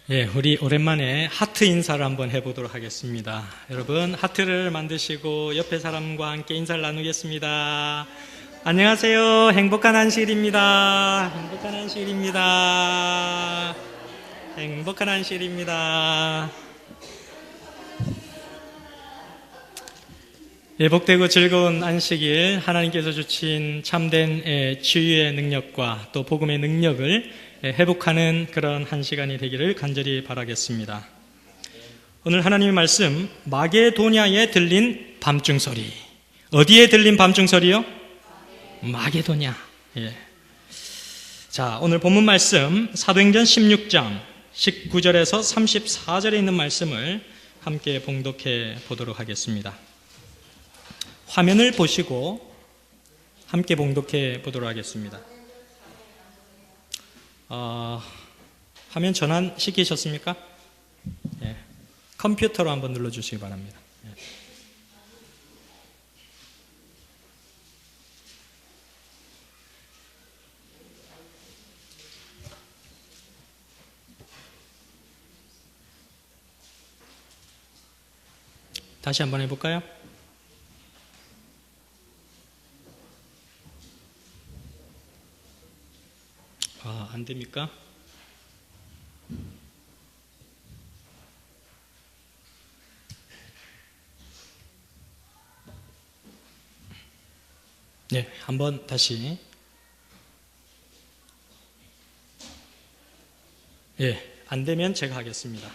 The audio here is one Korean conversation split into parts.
예, 우리 오랜만에 하트 인사를 한번 해보도록 하겠습니다. 여러분, 하트를 만드시고 옆에 사람과 함께 인사를 나누겠습니다. 안녕하세요. 행복한 안식일입니다. 행복한 안식일입니다. 행복한 안식일입니다. 예, 복되고 즐거운 안식일, 하나님께서 주신 참된 치유의 능력과 또 복음의 능력을 회복하는 그런 한 시간이 되기를 간절히 바라겠습니다. 오늘 하나님의 말씀, 마게도냐에 들린 밤중 소리. 어디에 들린 밤중 소리요? 마게도냐. 예. 자, 오늘 본문 말씀 사도행전 16장 19절에서 34절에 있는 말씀을 함께 봉독해 보도록 하겠습니다. 화면을 보시고 함께 봉독해 보도록 하겠습니다. 화면 전환 시키셨습니까? 예. 컴퓨터로 한번 눌러주시기 바랍니다. 예. 다시 한번 해볼까요? 안 됩니까? 네, 한번 다시. 안 되면 제가 하겠습니다.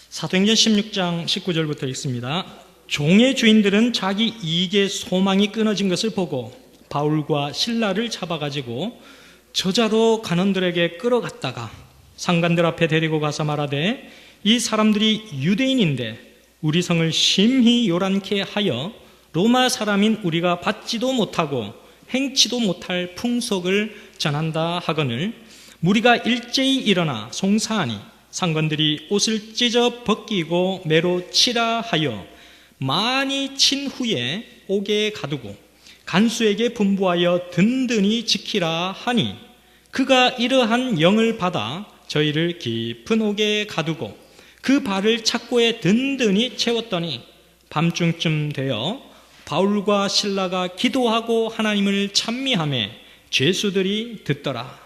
사도행전 16장 19절부터 읽습니다. 종의 주인들은 자기 이익의 소망이 끊어진 것을 보고 바울과 실라를 잡아가지고 저자로 간원들에게 끌어갔다가 상관들 앞에 데리고 가서 말하되, 이 사람들이 유대인인데 우리 성을 심히 요란케 하여 로마 사람인 우리가 받지도 못하고 행치도 못할 풍속을 전한다 하거늘, 무리가 일제히 일어나 송사하니 상관들이 옷을 찢어 벗기고 매로 치라 하여 많이 친 후에 옥에 가두고 간수에게 분부하여 든든히 지키라 하니, 그가 이러한 영을 받아 저희를 깊은 옥에 가두고 그 발을 착고에 든든히 채웠더니 밤중쯤 되어 바울과 실라가 기도하고 하나님을 찬미하며 죄수들이 듣더라.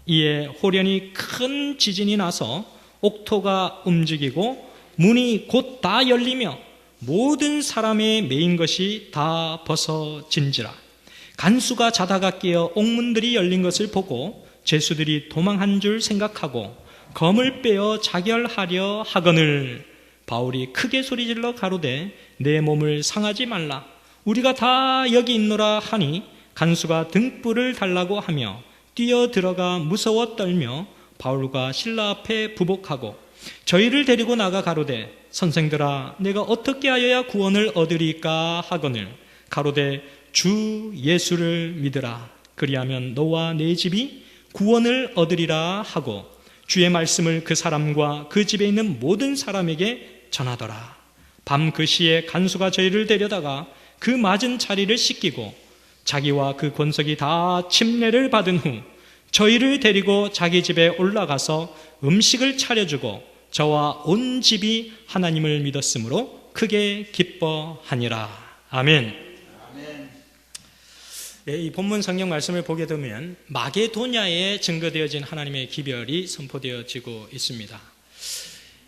이에 호련히 큰 지진이 나서 옥토가 움직이고 문이 곧 다 열리며 모든 사람의 매인 것이 다 벗어진지라. 간수가 자다가 깨어 옥문들이 열린 것을 보고 죄수들이 도망한 줄 생각하고 검을 빼어 자결하려 하거늘, 바울이 크게 소리질러 가로되 내 몸을 상하지 말라, 우리가 다 여기 있노라 하니, 간수가 등불을 달라고 하며 뛰어들어가 무서워 떨며 바울과 실라 앞에 부복하고 저희를 데리고 나가 가로되, 선생들아 내가 어떻게 하여야 구원을 얻으리까 하거늘, 가로되 주 예수를 믿으라, 그리하면 너와 내 집이 구원을 얻으리라 하고 주의 말씀을 그 사람과 그 집에 있는 모든 사람에게 전하더라. 밤 그 시에 간수가 저희를 데려다가 그 맞은 자리를 씻기고 자기와 그 권석이 다 침례를 받은 후 저희를 데리고 자기 집에 올라가서 음식을 차려주고 저와 온 집이 하나님을 믿었으므로 크게 기뻐하니라. 아멘. 네, 이 본문 성경 말씀을 보게 되면 마게도냐에 증거되어진 하나님의 기별이 선포되어지고 있습니다.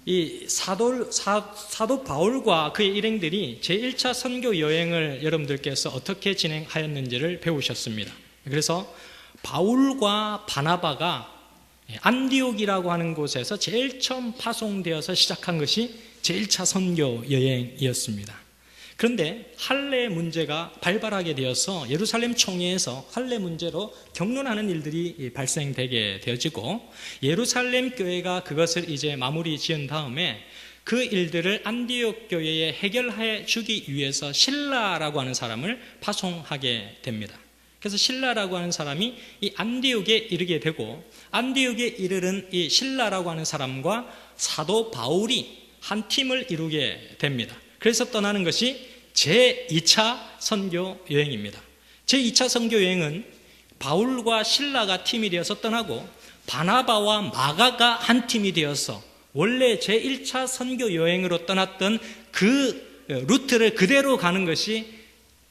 이 사도 바울과 그의 일행들이 제1차 선교 여행을 여러분들께서 어떻게 진행하였는지를 배우셨습니다. 그래서 바울과 바나바가 안디옥이라고 하는 곳에서 제일 처음 파송되어서 시작한 것이 제1차 선교 여행이었습니다. 그런데 할례 문제가 발발하게 되어서 예루살렘 총회에서 할례 문제로 경론하는 일들이 발생되게 되어지고, 예루살렘 교회가 그것을 이제 마무리 지은 다음에 그 일들을 안디옥 교회에 해결해 주기 위해서 실라라고 하는 사람을 파송하게 됩니다. 그래서 실라라고 하는 사람이 이 안디옥에 이르게 되고, 안디옥에 이르는 이 실라라고 하는 사람과 사도 바울이 한 팀을 이루게 됩니다. 그래서 떠나는 것이 제2차 선교 여행입니다. 제2차 선교 여행은 바울과 실라가 팀이 되어서 떠나고 바나바와 마가가 한 팀이 되어서 원래 제1차 선교 여행으로 떠났던 그 루트를 그대로 가는 것이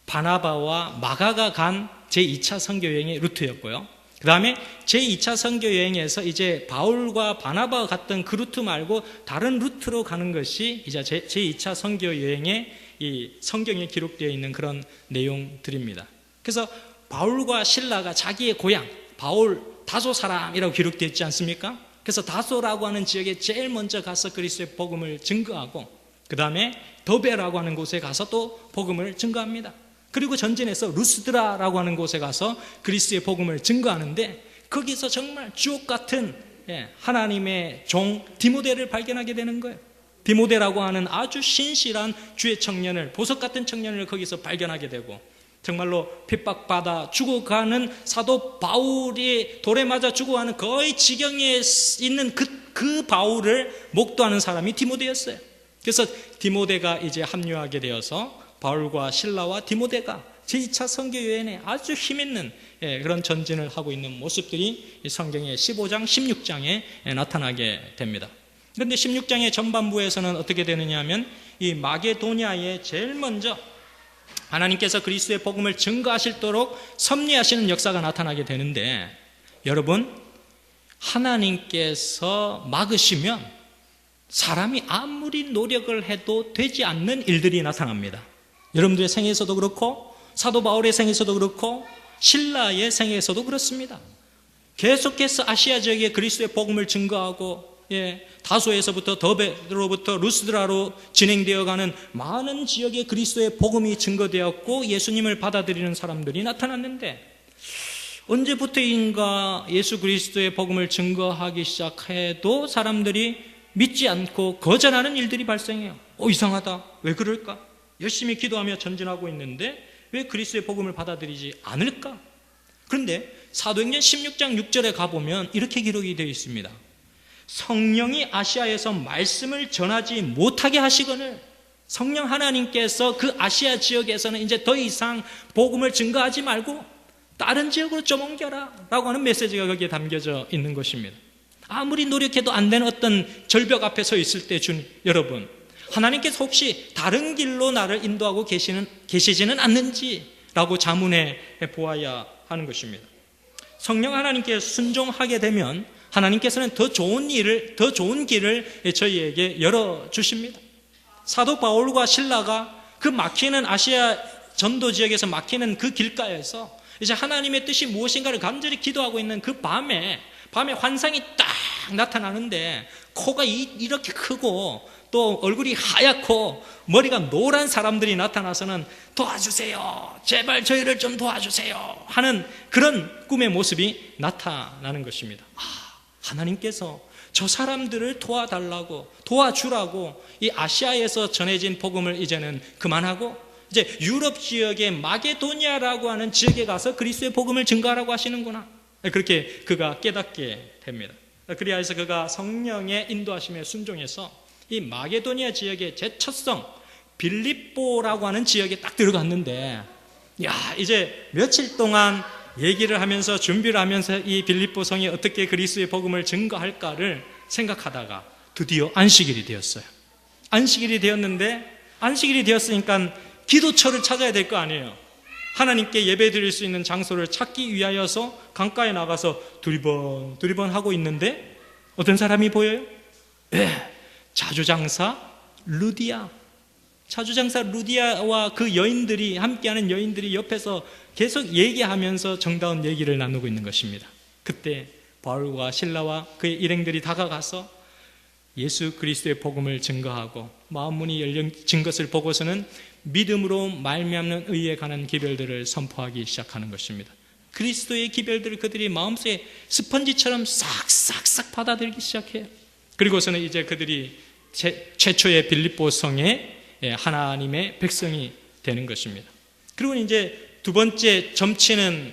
바나바와 마가가 간 제2차 선교 여행의 루트였고요. 그 다음에 제2차 선교 여행에서 이제 바울과 바나바가 갔던 그 루트 말고 다른 루트로 가는 것이 이제 제2차 선교 여행의 이 성경에 기록되어 있는 그런 내용들입니다. 그래서 바울과 실라가 자기의 고향, 바울 다소 사람이라고 기록되어 있지 않습니까? 그래서 다소라고 하는 지역에 제일 먼저 가서 그리스도의 복음을 증거하고 그 다음에 더베라고 하는 곳에 가서 또 복음을 증거합니다. 그리고 전진해서 루스드라라고 하는 곳에 가서 그리스도의 복음을 증거하는데 거기서 정말 주옥 같은 하나님의 종 디모데를 발견하게 되는 거예요. 디모데라고 하는 아주 신실한 주의 청년을, 보석 같은 청년을 거기서 발견하게 되고 정말로 핍박받아 죽어가는 사도 바울이 돌에 맞아 죽어가는 거의 지경에 있는 그 바울을 목도하는 사람이 디모데였어요. 그래서 디모데가 이제 합류하게 되어서 바울과 실라와 디모데가 제2차 선교 여행에 아주 힘있는 그런 전진을 하고 있는 모습들이 성경의 15장, 16장에 나타나게 됩니다. 그런데 16장의 전반부에서는 어떻게 되느냐 하면 이 마게도냐에 제일 먼저 하나님께서 그리스도의 복음을 증거하시도록 섭리하시는 역사가 나타나게 되는데 여러분, 하나님께서 막으시면 사람이 아무리 노력을 해도 되지 않는 일들이 나타납니다. 여러분들의 생에서도 그렇고 사도 바울의 생에서도 그렇고 신라의 생에서도 그렇습니다. 계속해서 아시아 지역에 그리스도의 복음을 증거하고 다소에서부터 더베로부터 루스드라로 진행되어가는 많은 지역에 그리스도의 복음이 증거되었고 예수님을 받아들이는 사람들이 나타났는데 언제부터인가 예수 그리스도의 복음을 증거하기 시작해도 사람들이 믿지 않고 거절하는 일들이 발생해요. 이상하다. 왜 그럴까? 열심히 기도하며 전진하고 있는데 왜 그리스도의 복음을 받아들이지 않을까? 그런데 사도행전 16장 6절에 가보면 이렇게 기록이 되어 있습니다. 성령이 아시아에서 말씀을 전하지 못하게 하시거늘 성령 하나님께서 그 아시아 지역에서는 이제 더 이상 복음을 증거하지 말고 다른 지역으로 좀 옮겨라 라고 하는 메시지가 거기에 담겨져 있는 것입니다. 아무리 노력해도 안 되는 어떤 절벽 앞에 서 있을 때 여러분, 하나님께서 혹시 다른 길로 나를 인도하고 계시지는 않는지라고 자문해 보아야 하는 것입니다. 성령 하나님께 순종하게 되면 하나님께서는 더 좋은 길을 저희에게 열어주십니다. 사도 바울과 실라가 그 막히는 아시아 전도 지역에서 막히는 그 길가에서 이제 하나님의 뜻이 무엇인가를 간절히 기도하고 있는 그 밤에 환상이 딱 나타나는데 코가 이렇게 크고 또 얼굴이 하얗고 머리가 노란 사람들이 나타나서는 도와주세요, 제발 저희를 좀 도와주세요 하는 그런 꿈의 모습이 나타나는 것입니다. 하나님께서 저 사람들을 도와주라고 이 아시아에서 전해진 복음을 이제는 그만하고 이제 유럽 지역의 마게도니아라고 하는 지역에 가서 그리스도의 복음을 증거하라고 하시는구나. 그렇게 그가 깨닫게 됩니다. 그리하여서 그가 성령의 인도하심에 순종해서 이 마게도니아 지역의 제첫성 빌립보라고 하는 지역에 딱 들어갔는데 이제 며칠 동안 얘기를 하면서 준비를 하면서 이 빌립보 성이 어떻게 그리스도의 복음을 증거할까를 생각하다가 드디어 안식일이 되었어요. 안식일이 되었으니까 기도처를 찾아야 될 거 아니에요. 하나님께 예배 드릴 수 있는 장소를 찾기 위하여서 강가에 나가서 두리번 하고 있는데 어떤 사람이 보여요? 자주장사 루디아와 그 여인들이, 함께하는 여인들이 옆에서 계속 얘기하면서 정다운 얘기를 나누고 있는 것입니다. 그때 바울과 실라와 그의 일행들이 다가가서 예수 그리스도의 복음을 증거하고 마음문이 열린 것을 보고서는 믿음으로 말미암는 의에 관한 기별들을 선포하기 시작하는 것입니다. 그리스도의 기별들을 그들이 마음속에 스펀지처럼 싹싹싹 받아들이기 시작해요. 그리고서는 이제 그들이 최초의 빌립보 성에 하나님의 백성이 되는 것입니다. 그리고 이제 두 번째 점치는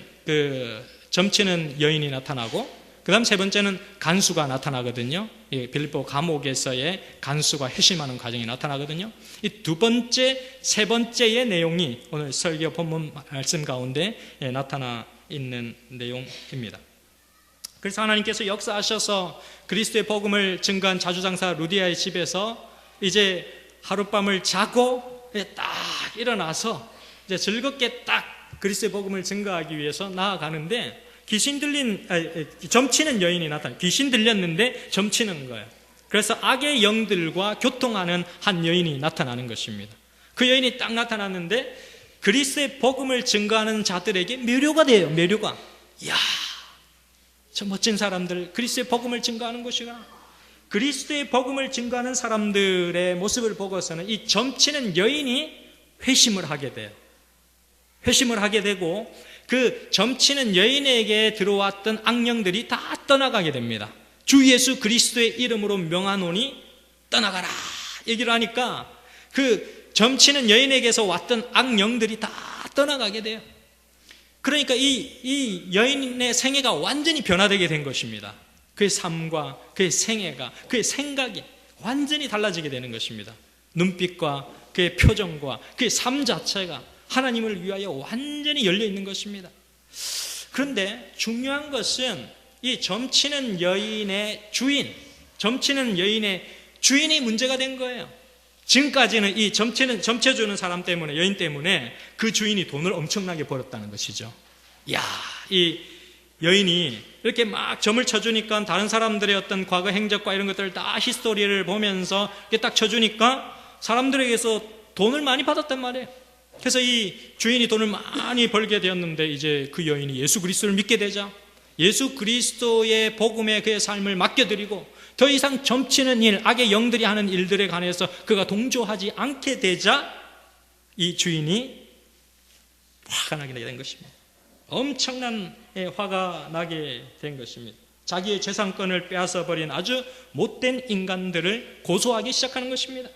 여인이 나타나고 그 다음 세 번째는 간수가 나타나거든요. 빌립보 감옥에서의 간수가 회심하는 과정이 나타나거든요. 이 두 번째, 세 번째의 내용이 오늘 설교 본문 말씀 가운데 나타나 있는 내용입니다. 그래서 하나님께서 역사하셔서 그리스도의 복음을 증거한 자주장사 루디아의 집에서 이제 하룻밤을 자고 딱 일어나서 이제 즐겁게 딱 그리스도의 복음을 증거하기 위해서 나아가는데 점치는 여인이 나타나요. 귀신 들렸는데 점치는 거예요. 그래서 악의 영들과 교통하는 한 여인이 나타나는 것입니다. 그 여인이 딱 나타났는데 그리스도의 복음을 증거하는 자들에게 매료가 돼요. 매료가. 이야, 저 멋진 사람들 그리스도의 복음을 증거하는 것이구나. 그리스도의 복음을 증거하는 사람들의 모습을 보고서는 이 점치는 여인이 회심을 하게 돼요. 회심을 하게 되고 그 점치는 여인에게 들어왔던 악령들이 다 떠나가게 됩니다. 주 예수 그리스도의 이름으로 명하노니 떠나가라 얘기를 하니까 그 점치는 여인에게서 왔던 악령들이 다 떠나가게 돼요. 그러니까 이 여인의 생애가 완전히 변화되게 된 것입니다. 그의 삶과 그의 생애가, 그의 생각이 완전히 달라지게 되는 것입니다. 눈빛과 그의 표정과 그의 삶 자체가 하나님을 위하여 완전히 열려 있는 것입니다. 그런데 중요한 것은 이 점치는 여인의 주인이 문제가 된 거예요. 지금까지는 이 점쳐주는 사람 때문에, 여인 때문에 그 주인이 돈을 엄청나게 벌었다는 것이죠. 이야, 이 여인이 이렇게 막 점을 쳐주니까 다른 사람들의 어떤 과거 행적과 이런 것들을 다 히스토리를 보면서 이렇게 딱 쳐주니까 사람들에게서 돈을 많이 받았단 말이에요. 그래서 이 주인이 돈을 많이 벌게 되었는데 이제 그 여인이 예수 그리스도를 믿게 되자 예수 그리스도의 복음에 그의 삶을 맡겨드리고 더 이상 점치는 일, 악의 영들이 하는 일들에 관해서 그가 동조하지 않게 되자 이 주인이 화가 나게 된 것입니다. 엄청난 화가 나게 된 것입니다. 자기의 재산권을 빼앗아버린 아주 못된 인간들을 고소하기 시작하는 것입니다.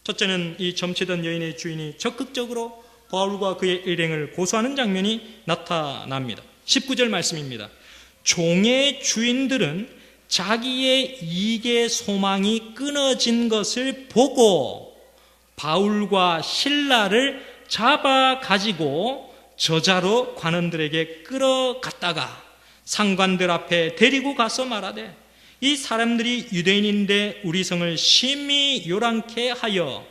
첫째는 이 점치던 여인의 주인이 적극적으로 바울과 그의 일행을 고소하는 장면이 나타납니다. 19절 말씀입니다. 종의 주인들은 자기의 이익의 소망이 끊어진 것을 보고 바울과 실라를 잡아 가지고 저자로 관원들에게 끌어갔다가 상관들 앞에 데리고 가서 말하되 이 사람들이 유대인인데 우리 성을 심히 요란케 하여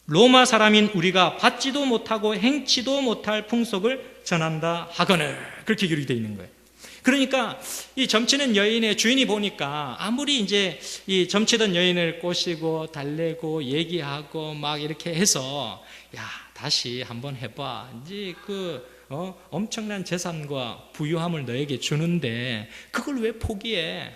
로마 사람인 우리가 받지도 못하고 행치도 못할 풍속을 전한다 하거늘, 그렇게 기록되어 있는 거예요. 그러니까 이 점치는 여인의 주인이 보니까 아무리 이제 이 점치던 여인을 꼬시고 달래고 얘기하고 막 이렇게 해서 야 다시 한번 해봐, 이제 엄청난 재산과 부유함을 너에게 주는데 그걸 왜 포기해?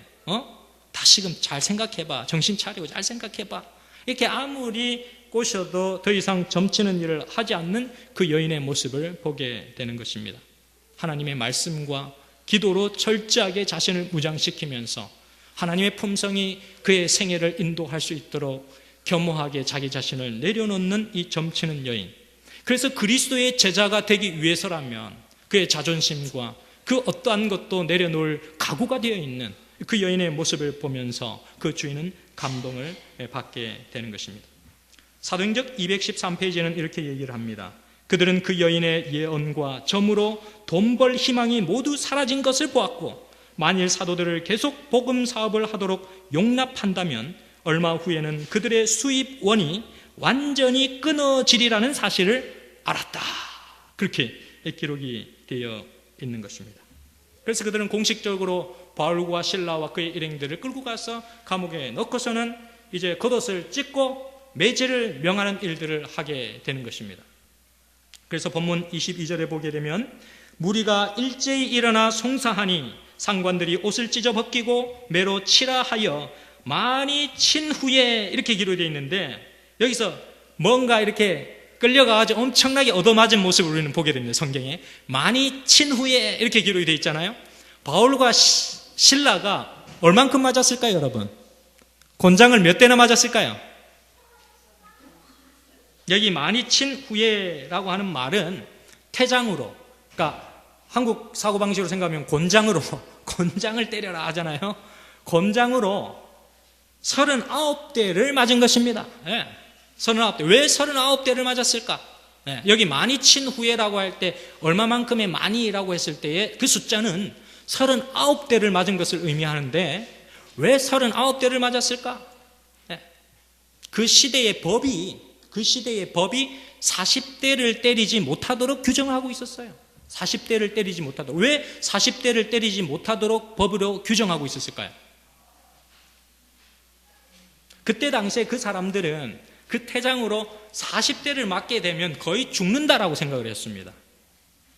다시금 잘 생각해봐, 정신 차리고 잘 생각해봐. 이렇게 아무리 꼬셔도 더 이상 점치는 일을 하지 않는 그 여인의 모습을 보게 되는 것입니다. 하나님의 말씀과 기도로 철저하게 자신을 무장시키면서 하나님의 품성이 그의 생애를 인도할 수 있도록 겸허하게 자기 자신을 내려놓는 이 점치는 여인. 그래서 그리스도의 제자가 되기 위해서라면 그의 자존심과 그 어떠한 것도 내려놓을 각오가 되어 있는 그 여인의 모습을 보면서 그 주인은 감동을 받게 되는 것입니다. 사도행전 213페이지에는 이렇게 얘기를 합니다. 그들은 그 여인의 예언과 점으로 돈 벌 희망이 모두 사라진 것을 보았고 만일 사도들을 계속 복음 사업을 하도록 용납한다면 얼마 후에는 그들의 수입원이 완전히 끊어지리라는 사실을 알았다. 그렇게 기록이 되어 있는 것입니다. 그래서 그들은 공식적으로 바울과 실라와 그의 일행들을 끌고 가서 감옥에 넣고서는 이제 겉옷을 찢고 매제를 명하는 일들을 하게 되는 것입니다. 그래서 본문 22절에 보게 되면 무리가 일제히 일어나 송사하니 상관들이 옷을 찢어 벗기고 매로 치라 하여 많이 친 후에, 이렇게 기록되어 있는데 여기서 뭔가 이렇게 끌려가가지고 엄청나게 얻어맞은 모습을 우리는 보게 됩니다. 성경에 많이 친 후에 이렇게 기록이 되어 있잖아요. 바울과 실라가 얼만큼 맞았을까요, 여러분? 곤장을 몇 대나 맞았을까요? 여기 많이 친 후에라고 하는 말은 태장으로, 그러니까 한국 사고방식으로 생각하면 곤장을 때려라 하잖아요. 곤장으로 39대를 맞은 것입니다. 39대. 왜 39대를 맞았을까? 여기 많이 친 후에라고 할 때 얼마만큼의 많이라고 했을 때의 그 숫자는 39대를 맞은 것을 의미하는데 왜 39대를 맞았을까? 그 시대의 법이 40대를 때리지 못하도록 규정하고 있었어요. 40대를 때리지 못하도록. 왜 40대를 때리지 못하도록 법으로 규정하고 있었을까요? 그때 당시에 그 사람들은 그 태장으로 40대를 맞게 되면 거의 죽는다라고 생각을 했습니다.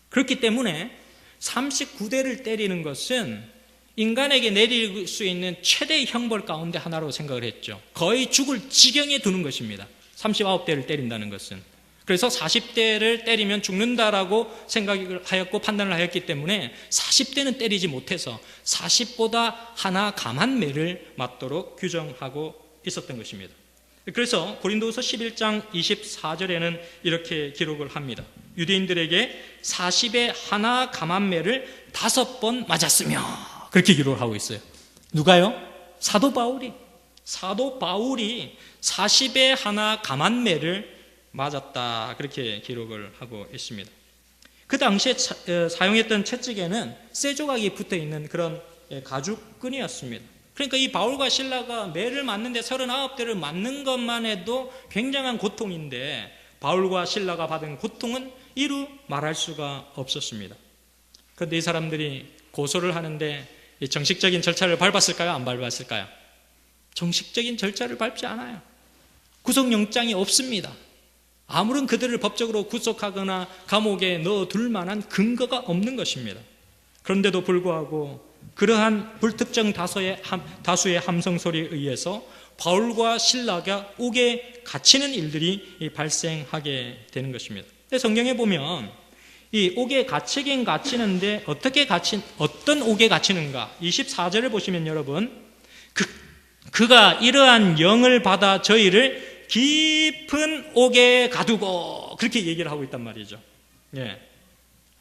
그렇기 때문에 39대를 때리는 것은 인간에게 내릴 수 있는 최대의 형벌 가운데 하나로 생각을 했죠. 거의 죽을 지경에 두는 것입니다. 39대를 때린다는 것은. 그래서 40대를 때리면 죽는다라고 생각을 하였고 판단을 하였기 때문에 40대는 때리지 못해서 40보다 하나 감한 매를 맞도록 규정하고 있었던 것입니다. 그래서 고린도후서 11장 24절에는 이렇게 기록을 합니다. 유대인들에게 40에 하나 감한 매를 5번 맞았으며, 그렇게 기록을 하고 있어요. 누가요? 사도 바울이 40에 하나 감한 매를 맞았다, 그렇게 기록을 하고 있습니다. 그 당시에 사용했던 채찍에는 쇠조각이 붙어있는 그런 가죽끈이었습니다. 그러니까 이 바울과 실라가 매를 맞는데 39대를 맞는 것만 해도 굉장한 고통인데 바울과 실라가 받은 고통은 이루 말할 수가 없었습니다. 그런데 이 사람들이 고소를 하는데 정식적인 절차를 밟았을까요? 안 밟았을까요? 정식적인 절차를 밟지 않아요. 구속영장이 없습니다. 아무런 그들을 법적으로 구속하거나 감옥에 넣어둘 만한 근거가 없는 것입니다. 그런데도 불구하고 그러한 불특정 다수의 함성 소리에 의해서 바울과 실라가 옥에 갇히는 일들이 발생하게 되는 것입니다. 성경에 보면 이 옥에 갇히긴 갇히는데 어떤 옥에 갇히는가? 24절을 보시면 여러분, 그가 이러한 영을 받아 저희를 깊은 옥에 가두고, 그렇게 얘기를 하고 있단 말이죠. 예.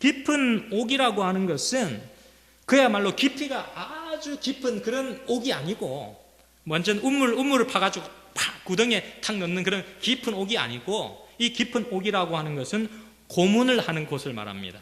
깊은 옥이라고 하는 것은 그야말로 깊이가 아주 깊은 그런 옥이 아니고, 완전 우물을 파가지고 팍 구덩이에 탁 넣는 그런 깊은 옥이 아니고, 이 깊은 옥이라고 하는 것은 고문을 하는 곳을 말합니다.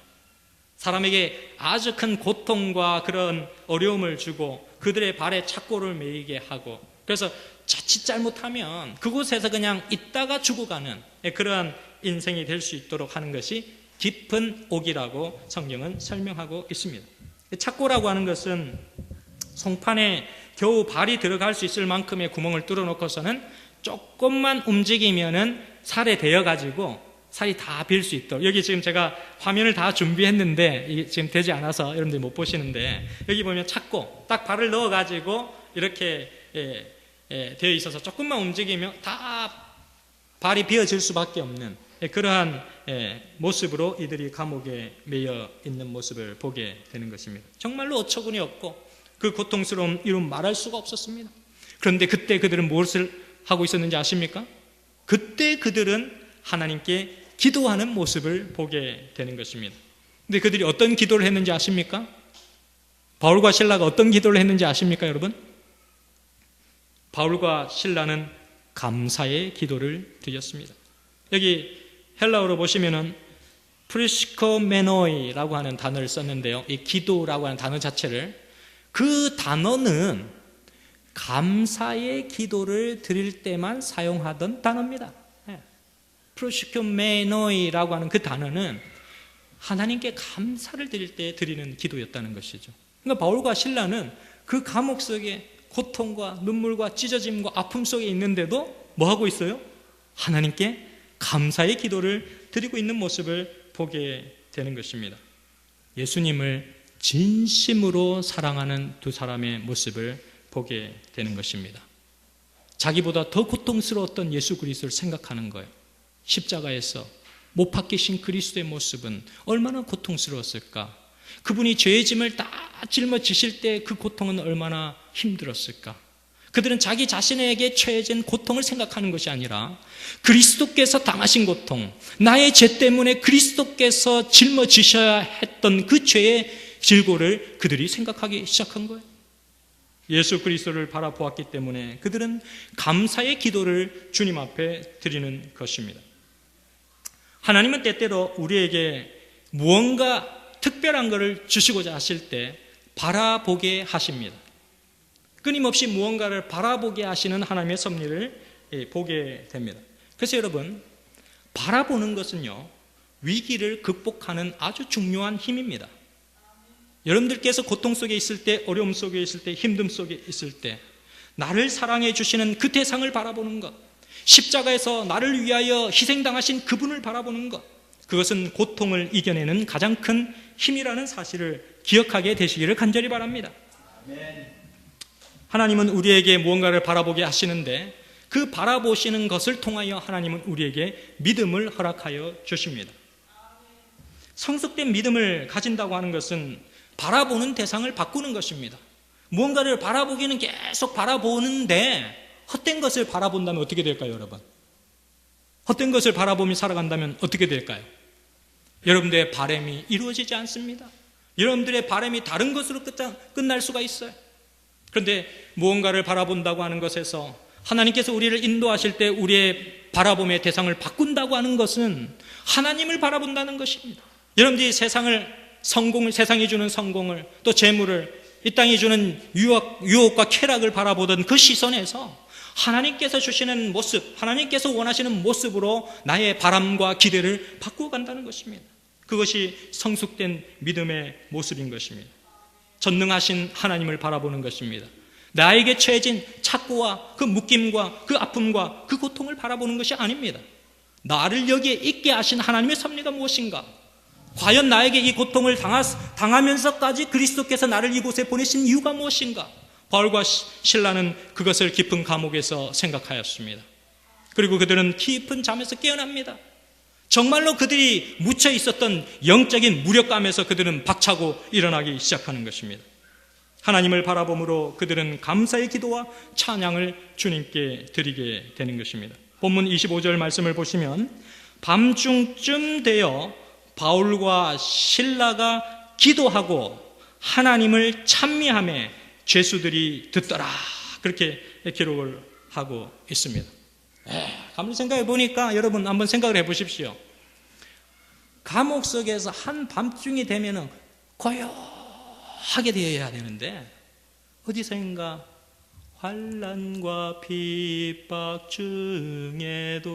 사람에게 아주 큰 고통과 그런 어려움을 주고 그들의 발에 착고를 매이게 하고, 그래서 자칫 잘못하면 그곳에서 그냥 있다가 죽어가는 그러한 인생이 될 수 있도록 하는 것이 깊은 옥이라고 성경은 설명하고 있습니다. 착고라고 하는 것은 송판에 겨우 발이 들어갈 수 있을 만큼의 구멍을 뚫어놓고서는 조금만 움직이면은 살에 대어가지고 살이 다 빌 수 있도록, 여기 지금 제가 화면을 다 준비했는데 이게 지금 되지 않아서 여러분들이 못 보시는데, 여기 보면 착고 딱 발을 넣어가지고 이렇게 되어 있어서 조금만 움직이면 다 발이 비어질 수밖에 없는 그러한 모습으로 이들이 감옥에 매여 있는 모습을 보게 되는 것입니다. 정말로 어처구니 없고 그 고통스러움 이름 말할 수가 없었습니다. 그런데 그때 그들은 무엇을 하고 있었는지 아십니까? 그때 그들은 하나님께 기도하는 모습을 보게 되는 것입니다. 근데 그들이 어떤 기도를 했는지 아십니까? 바울과 실라가 어떤 기도를 했는지 아십니까, 여러분? 바울과 실라는 감사의 기도를 드렸습니다. 여기 헬라어로 보시면은 프리스코메노이라고 하는 단어를 썼는데요, 이 기도라고 하는 단어 자체를, 그 단어는 감사의 기도를 드릴 때만 사용하던 단어입니다. 프리스코메노이라고 하는 그 단어는 하나님께 감사를 드릴 때 드리는 기도였다는 것이죠. 그러니까 바울과 실라는 그 감옥 속에 고통과 눈물과 찢어짐과 아픔 속에 있는데도 뭐 하고 있어요? 하나님께 감사의 기도를 드리고 있는 모습을 보게 되는 것입니다. 예수님을 진심으로 사랑하는 두 사람의 모습을 보게 되는 것입니다. 자기보다 더 고통스러웠던 예수 그리스도를 생각하는 거예요. 십자가에서 못 박히신 그리스도의 모습은 얼마나 고통스러웠을까? 그분이 죄의 짐을 다 짊어지실 때 그 고통은 얼마나 힘들었을까? 그들은 자기 자신에게 처해진 고통을 생각하는 것이 아니라 그리스도께서 당하신 고통, 나의 죄 때문에 그리스도께서 짊어지셔야 했던 그 죄의 질고를 그들이 생각하기 시작한 거예요. 예수 그리스도를 바라보았기 때문에 그들은 감사의 기도를 주님 앞에 드리는 것입니다. 하나님은 때때로 우리에게 무언가 특별한 것을 주시고자 하실 때 바라보게 하십니다. 끊임없이 무언가를 바라보게 하시는 하나님의 섭리를 보게 됩니다. 그래서 여러분, 바라보는 것은요, 위기를 극복하는 아주 중요한 힘입니다. 여러분들께서 고통 속에 있을 때, 어려움 속에 있을 때, 힘듦 속에 있을 때 나를 사랑해 주시는 그 대상을 바라보는 것, 십자가에서 나를 위하여 희생당하신 그분을 바라보는 것, 그것은 고통을 이겨내는 가장 큰 힘이라는 사실을 기억하게 되시기를 간절히 바랍니다. 하나님은 우리에게 무언가를 바라보게 하시는데 그 바라보시는 것을 통하여 하나님은 우리에게 믿음을 허락하여 주십니다. 성숙된 믿음을 가진다고 하는 것은 바라보는 대상을 바꾸는 것입니다. 무언가를 바라보기는 계속 바라보는데 헛된 것을 바라본다면 어떻게 될까요, 여러분? 헛된 것을 바라보며 살아간다면 어떻게 될까요? 여러분들의 바람이 이루어지지 않습니다. 여러분들의 바람이 다른 것으로 끝날 수가 있어요. 그런데 무언가를 바라본다고 하는 것에서 하나님께서 우리를 인도하실 때 우리의 바라봄의 대상을 바꾼다고 하는 것은 하나님을 바라본다는 것입니다. 여러분들이 세상이 주는 성공을, 또 재물을, 이 땅이 주는 유혹과 쾌락을 바라보던 그 시선에서 하나님께서 주시는 모습, 하나님께서 원하시는 모습으로 나의 바람과 기대를 바꾸어 간다는 것입니다. 그것이 성숙된 믿음의 모습인 것입니다. 전능하신 하나님을 바라보는 것입니다. 나에게 처해진 착고와 그 묶임과 그 아픔과 그 고통을 바라보는 것이 아닙니다. 나를 여기에 있게 하신 하나님의 섭리가 무엇인가? 과연 나에게 이 고통을 당하면서까지 그리스도께서 나를 이곳에 보내신 이유가 무엇인가? 바울과 실라는 그것을 깊은 감옥에서 생각하였습니다. 그리고 그들은 깊은 잠에서 깨어납니다. 정말로 그들이 묻혀 있었던 영적인 무력감에서 그들은 박차고 일어나기 시작하는 것입니다. 하나님을 바라봄으로 그들은 감사의 기도와 찬양을 주님께 드리게 되는 것입니다. 본문 25절 말씀을 보시면 밤중쯤 되어 바울과 실라가 기도하고 하나님을 찬미하며 죄수들이 듣더라, 그렇게 기록을 하고 있습니다. 가만히 생각해 보니까 여러분 한번 생각을 해 보십시오. 감옥 속에서 한밤중이 되면 고요하게 되어야 되는데 어디서인가 환난과 핍박 중에도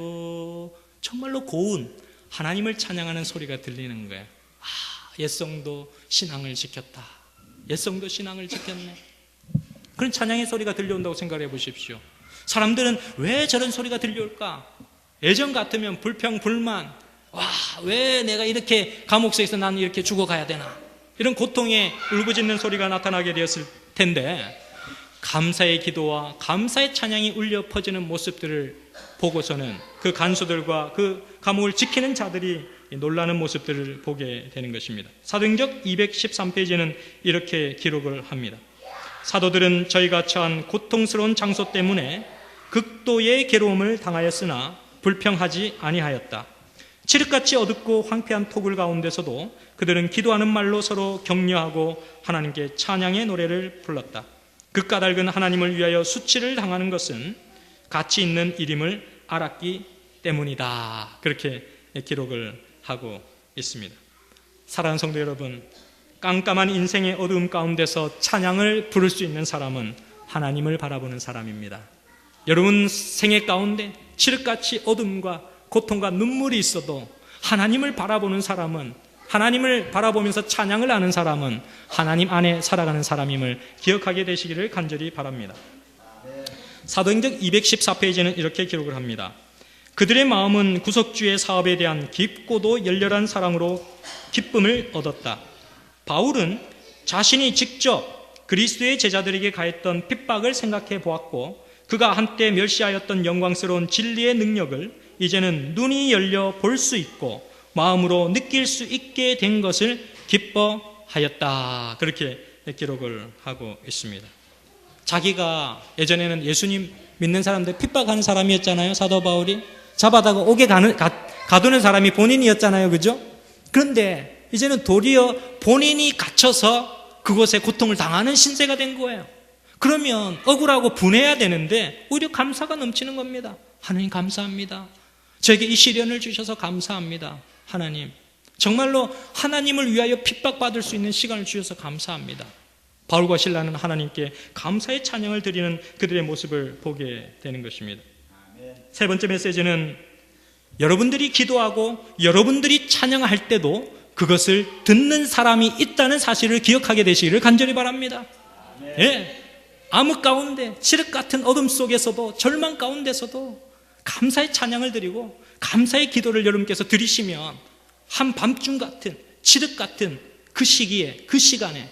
정말로 고운 하나님을 찬양하는 소리가 들리는 거예요. 옛성도 신앙을 지켰다, 옛성도 신앙을 지켰네, 그런 찬양의 소리가 들려온다고 생각해 보십시오. 사람들은 왜 저런 소리가 들려올까? 예전 같으면 불평, 불만, 왜 내가 이렇게 감옥 속에서 나는 이렇게 죽어가야 되나, 이런 고통에 울부짖는 소리가 나타나게 되었을 텐데 감사의 기도와 감사의 찬양이 울려 퍼지는 모습들을 보고서는 그 간수들과 그 감옥을 지키는 자들이 놀라는 모습들을 보게 되는 것입니다. 사도행전 213페이지는 이렇게 기록을 합니다. 사도들은 저희가 처한 고통스러운 장소 때문에 극도의 괴로움을 당하였으나 불평하지 아니하였다. 칠흑같이 어둡고 황폐한 토굴 가운데서도 그들은 기도하는 말로 서로 격려하고 하나님께 찬양의 노래를 불렀다. 그 까닭은 하나님을 위하여 수치를 당하는 것은 가치 있는 일임을 알았기 때문이다. 그렇게 기록을 하고 있습니다. 사랑하는 성도 여러분, 깜깜한 인생의 어두움 가운데서 찬양을 부를 수 있는 사람은 하나님을 바라보는 사람입니다. 여러분 생애 가운데 칠흑같이 어둠과 고통과 눈물이 있어도 하나님을 바라보는 사람은, 하나님을 바라보면서 찬양을 하는 사람은 하나님 안에 살아가는 사람임을 기억하게 되시기를 간절히 바랍니다. 사도행전 214페이지는 이렇게 기록을 합니다. 그들의 마음은 구속주의 사업에 대한 깊고도 열렬한 사랑으로 기쁨을 얻었다. 바울은 자신이 직접 그리스도의 제자들에게 가했던 핍박을 생각해 보았고 그가 한때 멸시하였던 영광스러운 진리의 능력을 이제는 눈이 열려 볼 수 있고 마음으로 느낄 수 있게 된 것을 기뻐하였다. 그렇게 기록을 하고 있습니다. 자기가 예전에는 예수님 믿는 사람들 핍박하는 사람이었잖아요. 사도 바울이 잡아다가 옥에 가두는 사람이 본인이었잖아요. 그죠? 그런데 이제는 도리어 본인이 갇혀서 그곳에 고통을 당하는 신세가 된 거예요. 그러면 억울하고 분해야 되는데 오히려 감사가 넘치는 겁니다. 하나님 감사합니다. 저에게 이 시련을 주셔서 감사합니다. 하나님, 정말로 하나님을 위하여 핍박받을 수 있는 시간을 주셔서 감사합니다. 바울과 신라는 하나님께 감사의 찬양을 드리는 그들의 모습을 보게 되는 것입니다. 세 번째 메시지는 여러분들이 기도하고 여러분들이 찬양할 때도 그것을 듣는 사람이 있다는 사실을 기억하게 되시기를 간절히 바랍니다. 예, 암흑 가운데 칠흑 같은 어둠 속에서도 절망 가운데서도 감사의 찬양을 드리고 감사의 기도를 여러분께서 드리시면 한밤중 같은 칠흑 같은 그 시기에 그 시간에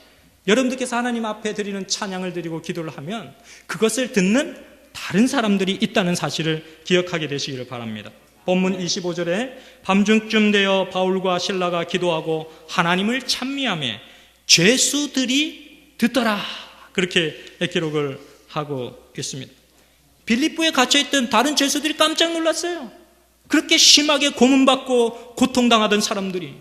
여러분들께서 하나님 앞에 드리는 찬양을 드리고 기도를 하면 그것을 듣는 다른 사람들이 있다는 사실을 기억하게 되시기를 바랍니다. 본문 25절에 밤중쯤 되어 바울과 실라가 기도하고 하나님을 찬미하며 죄수들이 듣더라, 그렇게 기록을 하고 있습니다. 빌립보에 갇혀있던 다른 죄수들이 깜짝 놀랐어요. 그렇게 심하게 고문받고 고통당하던 사람들이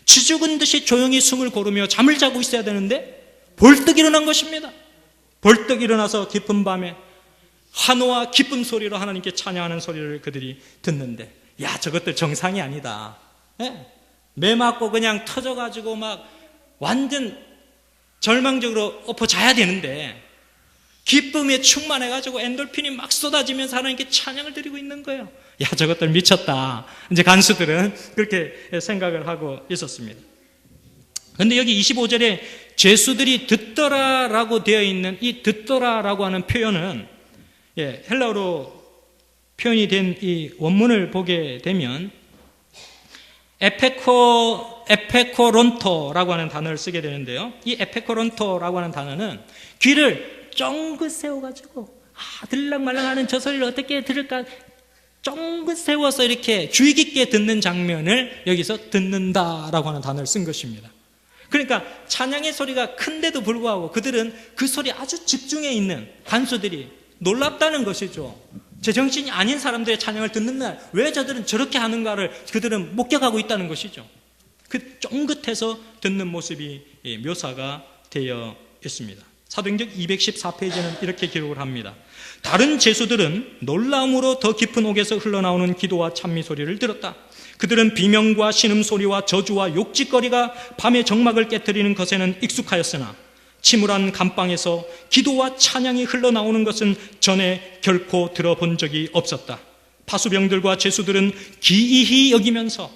쥐죽은 듯이 조용히 숨을 고르며 잠을 자고 있어야 되는데 벌떡 일어난 것입니다. 벌떡 일어나서 깊은 밤에 환호와 기쁨 소리로 하나님께 찬양하는 소리를 그들이 듣는데, 야, 저것들 정상이 아니다. 네? 매 맞고 그냥 터져가지고 막 완전 절망적으로 엎어 자야 되는데 기쁨에 충만해가지고 엔돌핀이 막 쏟아지면서 하나님께 찬양을 드리고 있는 거예요. 야, 저것들 미쳤다. 이제 간수들은 그렇게 생각을 하고 있었습니다. 그런데 여기 25절에 죄수들이 듣더라라고 되어 있는 이 듣더라라고 하는 표현은 헬라어로 표현이 된 이 원문을 보게 되면 에페코론토라고 하는 단어를 쓰게 되는데요. 이 에페코론토라고 하는 단어는 귀를 쫑긋 세워가지고 들락말락하는 저 소리를 어떻게 들을까 쫑긋 세워서 이렇게 주의 깊게 듣는 장면을 여기서 듣는다라고 하는 단어를 쓴 것입니다. 그러니까 찬양의 소리가 큰데도 불구하고 그들은 그 소리에 아주 집중해 있는 간수들이 놀랍다는 것이죠. 제정신이 아닌 사람들의 찬양을 듣는 날 왜 저들은 저렇게 하는가를 그들은 목격하고 있다는 것이죠. 그 쫑긋해서 듣는 모습이 묘사가 되어 있습니다. 사도행전 214페이지는 이렇게 기록을 합니다. 다른 죄수들은 놀라움으로 더 깊은 옥에서 흘러나오는 기도와 찬미 소리를 들었다. 그들은 비명과 신음소리와 저주와 욕짓거리가 밤의 정막을 깨뜨리는 것에는 익숙하였으나 침울한 감방에서 기도와 찬양이 흘러나오는 것은 전에 결코 들어본 적이 없었다. 파수병들과 죄수들은 기이히 여기면서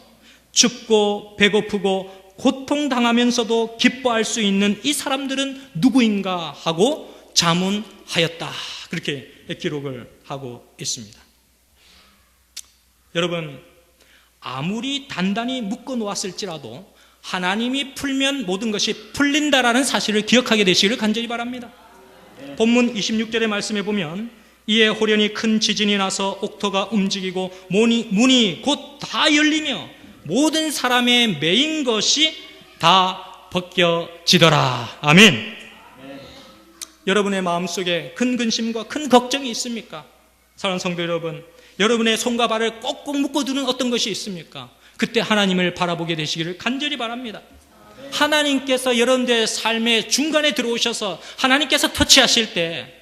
춥고 배고프고 고통당하면서도 기뻐할 수 있는 이 사람들은 누구인가 하고 자문하였다. 그렇게 기록을 하고 있습니다. 여러분, 아무리 단단히 묶어 놓았을지라도 하나님이 풀면 모든 것이 풀린다라는 사실을 기억하게 되시기를 간절히 바랍니다. 본문 26절의 말씀에 보면 이에 호련히 큰 지진이 나서 옥토가 움직이고 문이 곧 다 열리며 모든 사람의 매인 것이 다 벗겨지더라. 아멘. 여러분의 마음속에 큰 근심과 큰 걱정이 있습니까? 사랑하는 성도 여러분, 여러분의 손과 발을 꼭꼭 묶어두는 어떤 것이 있습니까? 그때 하나님을 바라보게 되시기를 간절히 바랍니다. 하나님께서 여러분들의 삶의 중간에 들어오셔서 하나님께서 터치하실 때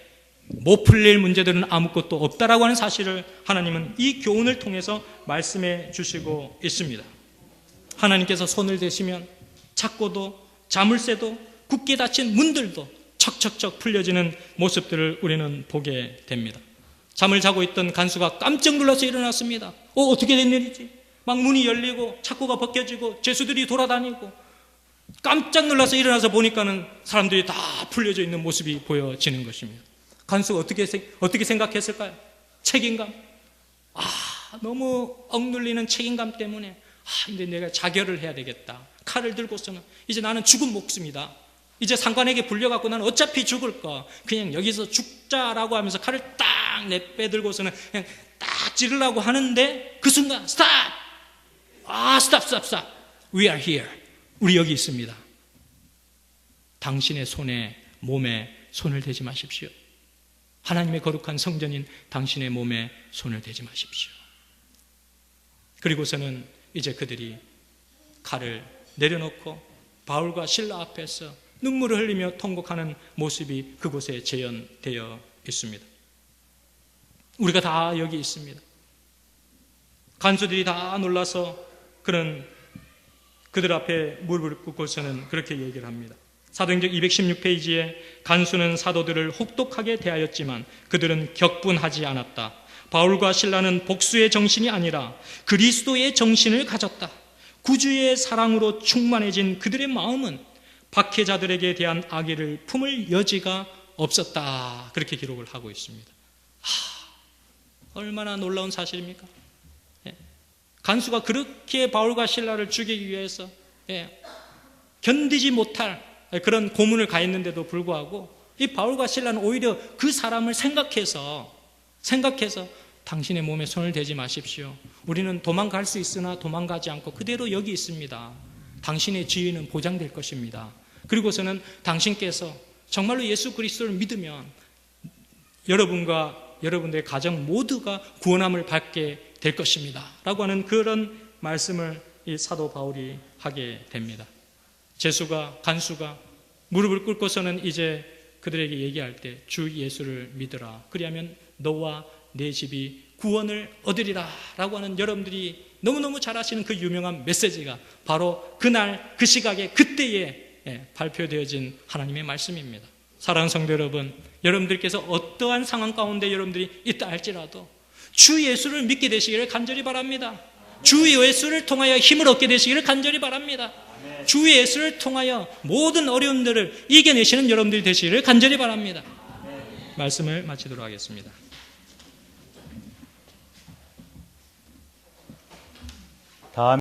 못 풀릴 문제들은 아무것도 없다라고 하는 사실을 하나님은 이 교훈을 통해서 말씀해 주시고 있습니다. 하나님께서 손을 대시면 작고도 자물쇠도 굳게 닫힌 문들도 척척척 풀려지는 모습들을 우리는 보게 됩니다. 잠을 자고 있던 간수가 깜짝 놀라서 일어났습니다. 어떻게 된 일이지? 막 문이 열리고 창고가 벗겨지고 죄수들이 돌아다니고 깜짝 놀라서 일어나서 보니까는 사람들이 다 풀려져 있는 모습이 보여지는 것입니다. 간수가 어떻게 생각했을까요? 책임감. 너무 억눌리는 책임감 때문에 이제 내가 자결을 해야 되겠다. 칼을 들고서는 이제 나는 죽은 목숨이다. 이제 상관에게 불려갖고 나는 어차피 죽을 거 그냥 여기서 죽자라고 하면서 칼을 딱 내빼들고서는 그냥 딱 찌르려고 하는데 그 순간 스탑! 스탑! We are here. 우리 여기 있습니다. 당신의 손에 몸에 손을 대지 마십시오. 하나님의 거룩한 성전인 당신의 몸에 손을 대지 마십시오. 그리고서는 이제 그들이 칼을 내려놓고 바울과 실라 앞에서 눈물을 흘리며 통곡하는 모습이 그곳에 재현되어 있습니다. 우리가 다 여기 있습니다. 간수들이 다 놀라서 그들 앞에 무릎을 꿇고서는 그렇게 얘기를 합니다. 사도행전 216페이지에 간수는 사도들을 혹독하게 대하였지만 그들은 격분하지 않았다. 바울과 실라는 복수의 정신이 아니라 그리스도의 정신을 가졌다. 구주의 사랑으로 충만해진 그들의 마음은 박해자들에게 대한 악의를 품을 여지가 없었다. 그렇게 기록을 하고 있습니다. 얼마나 놀라운 사실입니까? 간수가 그렇게 바울과 실라를 죽이기 위해서 견디지 못할 그런 고문을 가했는데도 불구하고 이 바울과 실라는 오히려 그 사람을 생각해서 당신의 몸에 손을 대지 마십시오. 우리는 도망갈 수 있으나 도망가지 않고 그대로 여기 있습니다. 당신의 지위는 보장될 것입니다. 그리고서는 당신께서 정말로 예수 그리스도를 믿으면 여러분과 여러분들의 가정 모두가 구원함을 받게 될 것입니다. 라고 하는 그런 말씀을 이 사도 바울이 하게 됩니다. 간수가 무릎을 꿇고서는 이제 그들에게 얘기할 때 주 예수를 믿으라. 그리하면 너와 내 집이 구원을 얻으리라. 라고 하는 여러분들이 너무너무 잘 아시는 그 유명한 메시지가 바로 그날 그 시각에 그때에 발표되어진 하나님의 말씀입니다. 사랑하는 성도 여러분, 여러분들께서 어떠한 상황 가운데 여러분들이 있다 할지라도 주 예수를 믿게 되시기를 간절히 바랍니다. 주 예수를 통하여 힘을 얻게 되시기를 간절히 바랍니다. 주 예수를 통하여 모든 어려움들을 이겨내시는 여러분들이 되시기를 간절히 바랍니다. 말씀을 마치도록 하겠습니다.